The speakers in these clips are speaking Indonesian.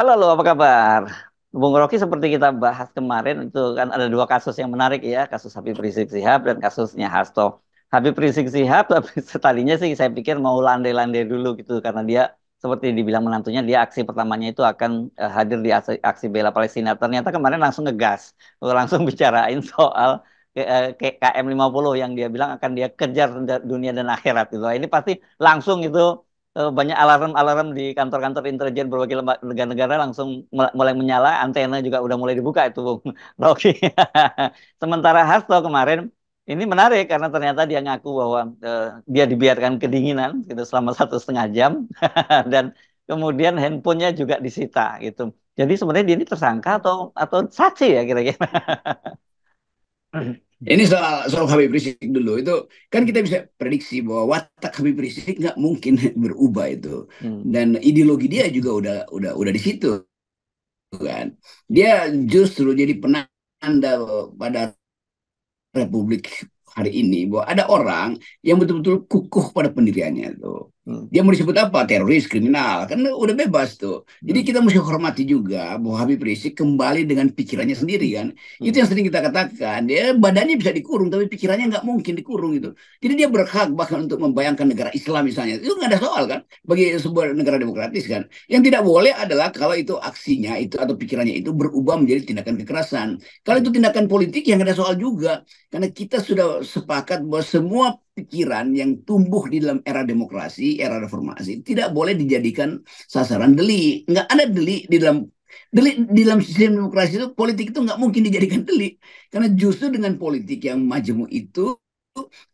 Halo, halo, apa kabar? Bung Rocky, seperti kita bahas kemarin itu kan ada dua kasus yang menarik ya, kasus Habib Rizik Sihab dan kasusnya Hasto. Habib Rizik Sihab, tapi tadinya sih saya pikir mau landai-landai dulu gitu karena dia seperti dibilang menantunya dia aksi pertamanya itu akan hadir di aksi bela Palestina. Ternyata kemarin langsung ngegas, langsung bicarain soal KM 50 yang dia bilang akan dia kejar dunia dan akhirat gitu. Ini pasti langsung itu banyak alarm-alarm di kantor-kantor intelijen berbagai negara-negara langsung mulai menyala, antena juga udah mulai dibuka itu, Bung Rocky. Sementara Hasto kemarin ini menarik karena ternyata dia ngaku bahwa dia dibiarkan kedinginan gitu selama 1,5 jam dan kemudian handphonenya juga disita gitu. Jadi sebenarnya dia ini tersangka atau saksi ya kira-kira. Ini soal soal Habib Rizik dulu itu kan kita bisa prediksi bahwa watak Habib Rizik nggak mungkin berubah itu, Hmm. dan ideologi dia juga udah di situ kan. Dia justru jadi penanda pada Republik hari ini bahwa ada orang yang betul-betul kukuh pada pendiriannya tuh. Hmm. Dia mau disebut apa? Teroris, kriminal, kan udah bebas tuh. Jadi Hmm. kita mesti hormati juga bahwa Habib Rizik kembali dengan pikirannya sendiri kan. Itu Hmm. yang sering kita katakan. Dia badannya bisa dikurung, tapi pikirannya nggak mungkin dikurung itu. Jadi dia berhak bahkan untuk membayangkan negara Islam misalnya. Itu nggak ada soal kan bagi sebuah negara demokratis kan. Yang tidak boleh adalah kalau itu aksinya itu atau pikirannya itu berubah menjadi tindakan kekerasan. Kalau Hmm. itu tindakan politik yang nggak ada soal juga. Karena kita sudah sepakat bahwa semua pikiran yang tumbuh di dalam era demokrasi, era reformasi, tidak boleh dijadikan sasaran delik. Nggak ada delik di dalam di dalam sistem demokrasi itu, politik itu nggak mungkin dijadikan delik. Karena justru dengan politik yang majemuk itu,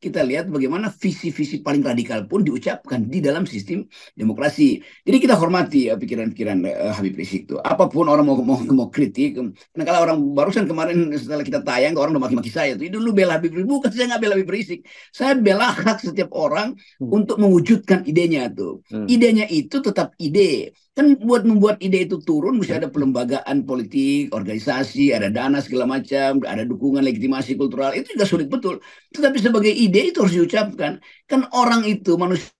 kita lihat bagaimana visi-visi paling radikal pun diucapkan di dalam sistem demokrasi. Jadi kita hormati ya pikiran-pikiran Habib Rizik itu. Apapun orang mau kritik, nah kalau orang barusan kemarin setelah kita tayang, orang udah maki-maki saya tuh, itu lu bela Habib Rizik, bukan saya nggak bela Habib Rizik, saya bela hak setiap orang Hmm. untuk mewujudkan idenya tuh. Hmm. Idenya itu tetap ide. Kan buat membuat ide itu turun, mesti ada pelembagaan politik, organisasi, ada dana segala macam, ada dukungan legitimasi kultural. Itu juga sulit betul. Tetapi sebagai ide itu harus diucapkan. Kan orang itu manusia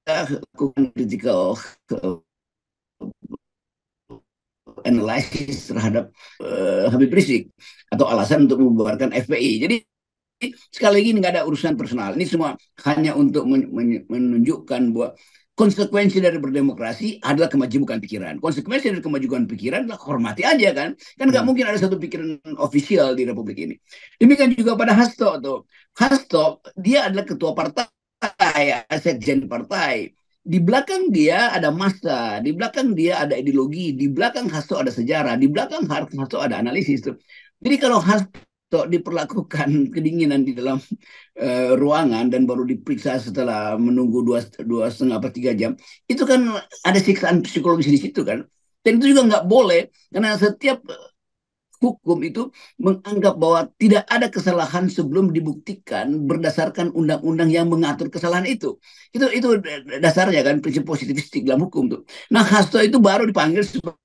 lakukan critical analysis terhadap Habib Rizik atau alasan untuk membubarkan FPI. Jadi sekali lagi nggak ada urusan personal. Ini semua hanya untuk menunjukkan bahwa konsekuensi dari berdemokrasi adalah kemajemukan pikiran. Konsekuensi dari kemajuan pikiran adalah hormati aja kan. Kan nggak Hmm. mungkin ada satu pikiran ofisial di Republik ini. Demikian juga pada Hasto tuh. Hasto dia adalah ketua partai, sekjen partai. Di belakang dia ada massa, di belakang dia ada ideologi, di belakang Hasto ada sejarah, di belakang Hasto ada analisis tuh. Jadi kalau Hasto diperlakukan kedinginan di dalam ruangan dan baru diperiksa setelah menunggu dua setengah atau 3 jam, itu kan ada siksaan psikologis di situ kan. Dan itu juga nggak boleh karena setiap hukum itu menganggap bahwa tidak ada kesalahan sebelum dibuktikan berdasarkan undang-undang yang mengatur kesalahan itu. Itu dasarnya kan prinsip positivistik dalam hukum tuh. Nah, Hasto itu baru dipanggil sebagai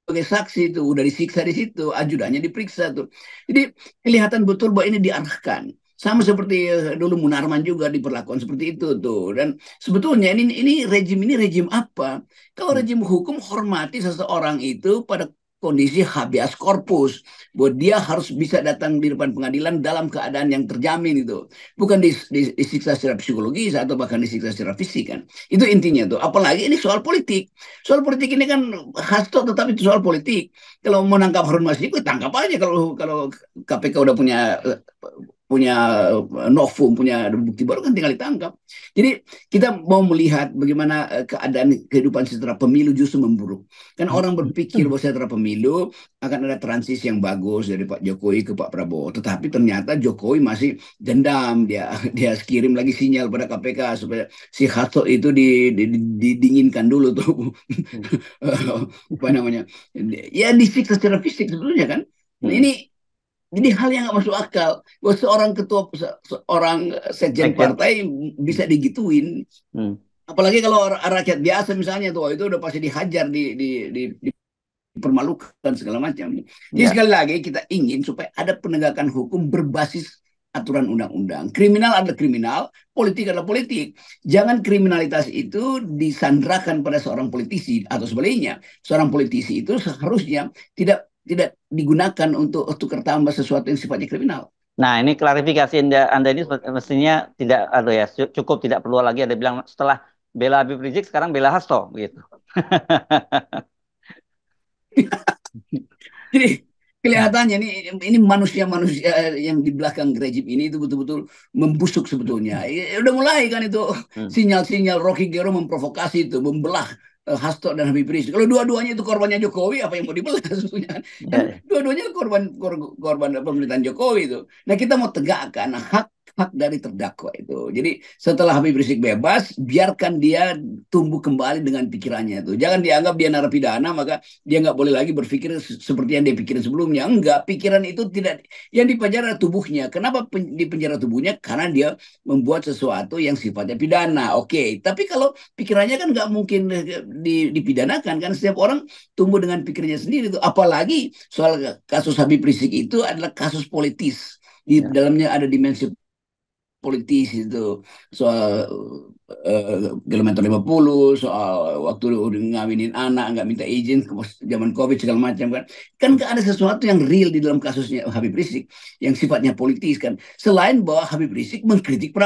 saksi itu, udah disiksa di situ, ajudannya diperiksa tuh. Jadi kelihatan betul bahwa ini diarahkan. Sama seperti dulu Munarman juga diperlakukan seperti itu tuh. Dan sebetulnya ini rejim apa? Kalau Hmm. rejim hukum hormati seseorang itu pada kondisi habeas corpus, bahwa dia harus bisa datang di depan pengadilan dalam keadaan yang terjamin itu, bukan disiksa secara psikologis atau bahkan disiksa secara fisik kan. Itu intinya tuh. Apalagi ini soal politik. Soal politik ini kan Hasto tetap itu soal politik. Kalau mau nangkap Harun Masiku, tangkap aja kalau kalau KPK udah punya novum, punya bukti baru kan tinggal ditangkap. Jadi kita mau melihat bagaimana keadaan kehidupan setelah pemilu justru memburuk. Kan orang berpikir Hmm. bahwa setelah pemilu akan ada transisi yang bagus dari Pak Jokowi ke Pak Prabowo. Tetapi ternyata Jokowi masih dendam, dia kirim lagi sinyal pada KPK supaya si Hasto itu didinginkan dulu tuh. Hmm. Apa namanya? Ya disiksa secara fisik sebetulnya kan. Nah, Hmm. ini jadi hal yang nggak masuk akal. Bahwa seorang ketua, seorang sekjen Sekjen. partai bisa digituin. Hmm. Apalagi kalau rakyat biasa misalnya tuh itu udah pasti dihajar, dipermalukan segala macam. Jadi Ya. sekali lagi kita ingin supaya ada penegakan hukum berbasis aturan undang-undang. Kriminal adalah kriminal, politik adalah politik. Jangan kriminalitas itu disandrakan pada seorang politisi atau sebaliknya. Seorang politisi itu seharusnya tidak digunakan untuk tukar tambah sesuatu yang sifatnya kriminal. Nah, ini klarifikasi Anda ini mestinya tidak, aduh ya, cukup tidak perlu lagi ada bilang setelah bela Habib Rizik sekarang bela Hasto begitu. Jadi kelihatannya ini manusia-manusia yang di belakang rejim ini itu betul-betul membusuk sebetulnya. Udah mulai kan itu Hmm. sinyal-sinyal Rocky Gerung memprovokasi itu, membelah Hasto dan Habib Rizik. Kalau dua-duanya itu korbannya Jokowi, apa yang mau dibelah sebetulnya? Ya, Kan ya. dua-duanya korban pemerintahan Jokowi itu. Nah, kita mau tegakkan hak dari terdakwa itu. Jadi setelah Habib Rizik bebas, biarkan dia tumbuh kembali dengan pikirannya itu. Jangan dianggap dia narapidana, maka dia nggak boleh lagi berpikir seperti yang dia pikirin sebelumnya. Enggak, pikiran itu tidak, yang dipenjara tubuhnya. Kenapa dipenjara tubuhnya? Karena dia membuat sesuatu yang sifatnya pidana. Oke, tapi kalau pikirannya kan nggak mungkin dipidanakan kan, setiap orang tumbuh dengan pikirnya sendiri itu. Apalagi soal kasus Habib Rizik itu adalah kasus politis. Di Ya. dalamnya ada dimensi politis itu, soal kilometer 50, soal waktu udah ngawinin anak nggak minta izin zaman COVID segala macam kan. Kan nggak ada sesuatu yang real di dalam kasusnya Habib Rizik yang sifatnya politis kan, selain bahwa Habib Rizik mengkritik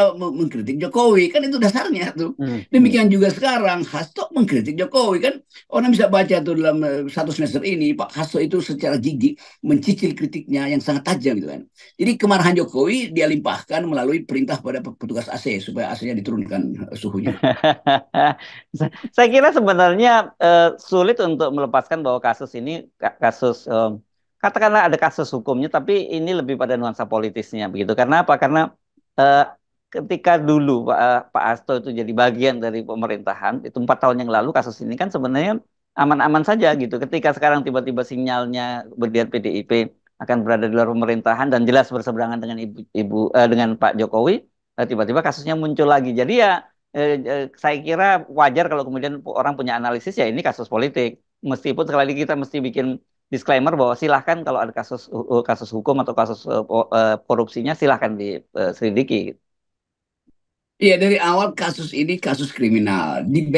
Jokowi, kan itu dasarnya tuh. Hmm. Demikian juga sekarang Hasto mengkritik Jokowi kan, orang bisa baca tuh dalam satu semester ini Pak Hasto itu secara gigih mencicil kritiknya yang sangat tajam gitu kan. Jadi kemarahan Jokowi dia limpahkan melalui perintah pada petugas AC supaya AC-nya diturunkan suhunya. Saya kira sebenarnya sulit untuk melepaskan bahwa kasus ini kasus katakanlah ada kasus hukumnya, tapi ini lebih pada nuansa politisnya begitu. Karena apa? Karena eh, ketika dulu Pak Hasto itu jadi bagian dari pemerintahan itu 4 tahun yang lalu, kasus ini kan sebenarnya aman-aman saja gitu. Ketika sekarang tiba-tiba sinyalnya berdiat PDIP akan berada di luar pemerintahan dan jelas berseberangan dengan dengan Pak Jokowi, tiba-tiba kasusnya muncul lagi. Jadi ya saya kira wajar kalau kemudian orang punya analisis ya ini kasus politik. Meskipun sekali lagi kita mesti bikin disclaimer bahwa silahkan kalau ada kasus hukum atau kasus korupsinya silahkan diselidiki. Iya, dari awal kasus ini kasus kriminal, di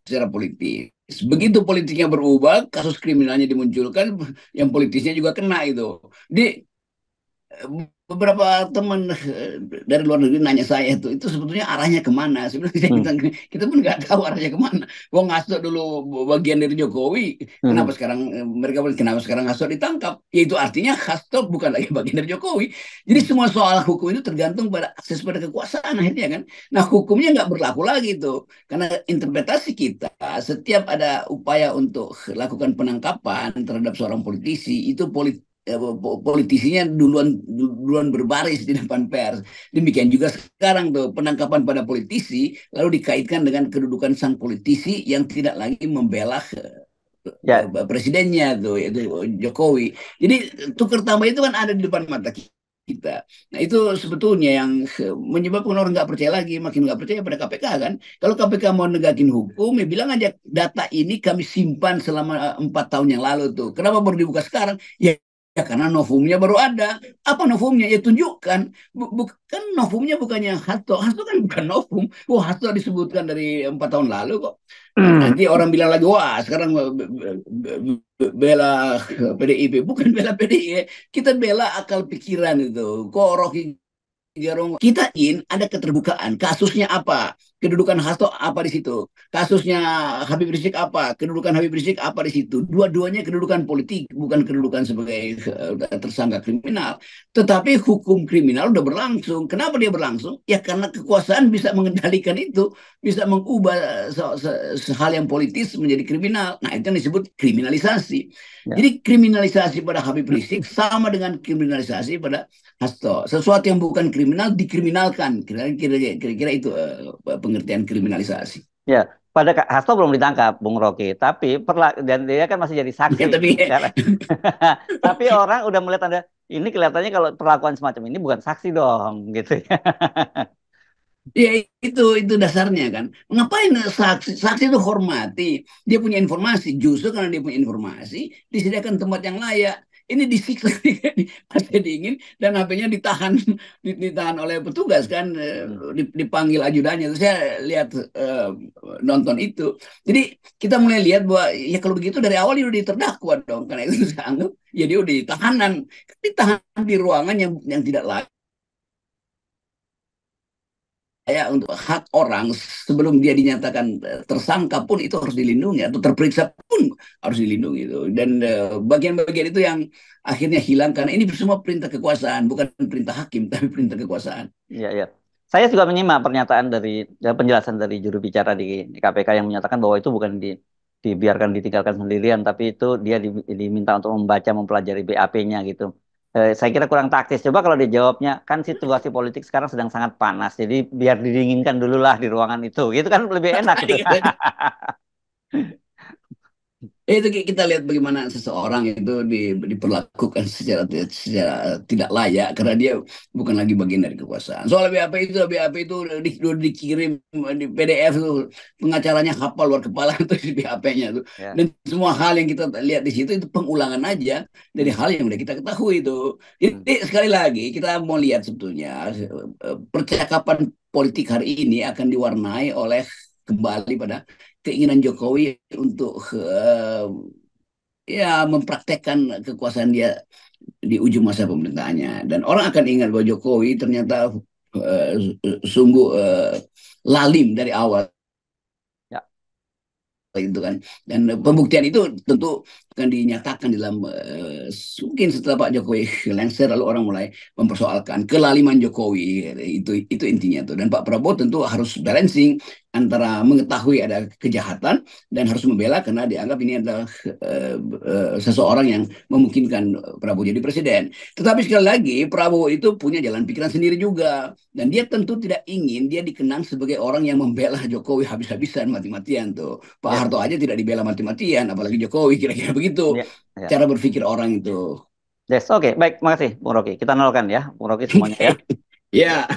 secara politis. Begitu politiknya berubah, kasus kriminalnya dimunculkan, yang politisnya juga kena itu. Di beberapa teman dari luar negeri nanya saya itu sebetulnya arahnya kemana? Sebenarnya saya Hmm. bilang, kita pun nggak tahu arahnya kemana. Wong Hasto dulu bagian dari Jokowi, kenapa Hmm. sekarang mereka bilang kenapa sekarang Hasto ditangkap? Ya itu artinya Hasto bukan lagi bagian dari Jokowi. Jadi semua soal hukum itu tergantung pada akses pada kekuasaan akhirnya kan. Nah hukumnya nggak berlaku lagi tuh, karena interpretasi kita setiap ada upaya untuk lakukan penangkapan terhadap seorang politisi itu politisinya duluan berbaris di depan pers. Demikian juga sekarang tuh penangkapan pada politisi lalu dikaitkan dengan kedudukan sang politisi yang tidak lagi membela Ya, presidennya tuh yaitu Jokowi. Jadi tukar tambah itu kan ada di depan mata kita. Nah itu sebetulnya yang menyebabkan orang nggak percaya lagi, makin nggak percaya pada KPK kan. Kalau KPK mau negakin hukum, ya bilang aja data ini kami simpan selama 4 tahun yang lalu tuh. Kenapa baru dibuka sekarang? Ya karena novumnya baru ada. Apa novumnya? Ya tunjukkan. Bukan novumnya bukannya Hasto. Hasto kan bukan novum. Wah Hasto disebutkan dari 4 tahun lalu kok. Nanti orang bilang lagi, wah sekarang bela PDIP. Bukan bela PDIP. Kita bela akal pikiran itu. Kok Rocky Gerung kita ada keterbukaan. Kasusnya apa? Kedudukan Hasto apa di situ? Kasusnya Habib Rizik apa? Kedudukan Habib Rizik apa di situ? Dua-duanya kedudukan politik, bukan kedudukan sebagai tersangka kriminal. Tetapi hukum kriminal udah berlangsung. Kenapa dia berlangsung? Ya karena kekuasaan bisa mengendalikan itu, bisa mengubah hal yang politis menjadi kriminal. Nah, itu yang disebut kriminalisasi. ya. Jadi kriminalisasi pada Habib Rizik sama dengan kriminalisasi pada Hasto. Sesuatu yang bukan kriminal dikriminalkan. Kira-kira itu pengertian kriminalisasi. Ya, pada Hasto belum ditangkap, Bung Rocky, tapi dan dia kan masih jadi saksi Ya, tapi sekarang. Tapi orang udah melihat ada ini kelihatannya kalau perlakuan semacam ini bukan saksi dong, gitu ya. ya itu dasarnya kan. Ngapain saksi? Saksi itu hormati. Dia punya informasi. Justru karena dia punya informasi, disediakan tempat yang layak. ini disiksa di AC dingin dan HP-nya ditahan oleh petugas kan, Hmm. dipanggil ajudannya. Terus saya lihat nonton itu. Jadi kita mulai lihat bahwa ya kalau begitu dari awal dia udah terdakwa dong. Karena itu saya anggap ya dia udah ditahanan, ditahan di ruangan yang tidak layak ya untuk hak orang sebelum dia dinyatakan tersangka pun itu harus dilindungi atau terperiksa pun harus dilindungi itu. Dan bagian-bagian itu yang akhirnya hilang karena ini semua perintah kekuasaan, bukan perintah hakim tapi perintah kekuasaan. Ya, ya. Saya juga menyimak pernyataan dari penjelasan dari juru bicara di KPK yang menyatakan bahwa itu bukan dibiarkan ditinggalkan sendirian, tapi itu dia diminta untuk membaca, mempelajari BAP-nya gitu. Saya kira kurang taktis. Coba kalau dijawabnya, kan situasi politik sekarang sedang sangat panas, jadi biar didinginkan dulu lah di ruangan itu. Gitu kan lebih enak gitu. Itu kita lihat bagaimana seseorang itu diperlakukan secara tidak layak karena dia bukan lagi bagian dari kekuasaan. Soal BAP itu udah dikirim di PDF itu, pengacaranya hafal luar kepala itu di BAP-nya tuh. Ya. Dan semua hal yang kita lihat di situ itu pengulangan aja dari Hmm. hal yang udah kita ketahui itu. Hmm. Jadi sekali lagi kita mau lihat sebetulnya percakapan politik hari ini akan diwarnai oleh kembali pada keinginan Jokowi untuk ya mempraktekkan kekuasaan dia di ujung masa pemerintahannya dan orang akan ingat bahwa Jokowi ternyata uh, sungguh lalim dari awal Ya. itu kan dan pembuktian itu tentu akan dinyatakan dalam mungkin setelah Pak Jokowi lengser lalu orang mulai mempersoalkan kelaliman Jokowi itu intinya tuh dan Pak Prabowo tentu harus balancing antara mengetahui ada kejahatan dan harus membela karena dianggap ini adalah seseorang yang memungkinkan Prabowo jadi presiden. Tetapi sekali lagi Prabowo itu punya jalan pikiran sendiri juga dan dia tentu tidak ingin dia dikenang sebagai orang yang membela Jokowi habis-habisan mati-matian tuh. Pak Ya. Harto aja tidak dibela mati-matian, apalagi Jokowi kira-kira begitu Ya. Ya. cara berpikir orang itu. Yes, oke, baik, makasih, Bung Rocky. Kita nolkan ya, Bung Rocky semuanya ya. Oke, ya.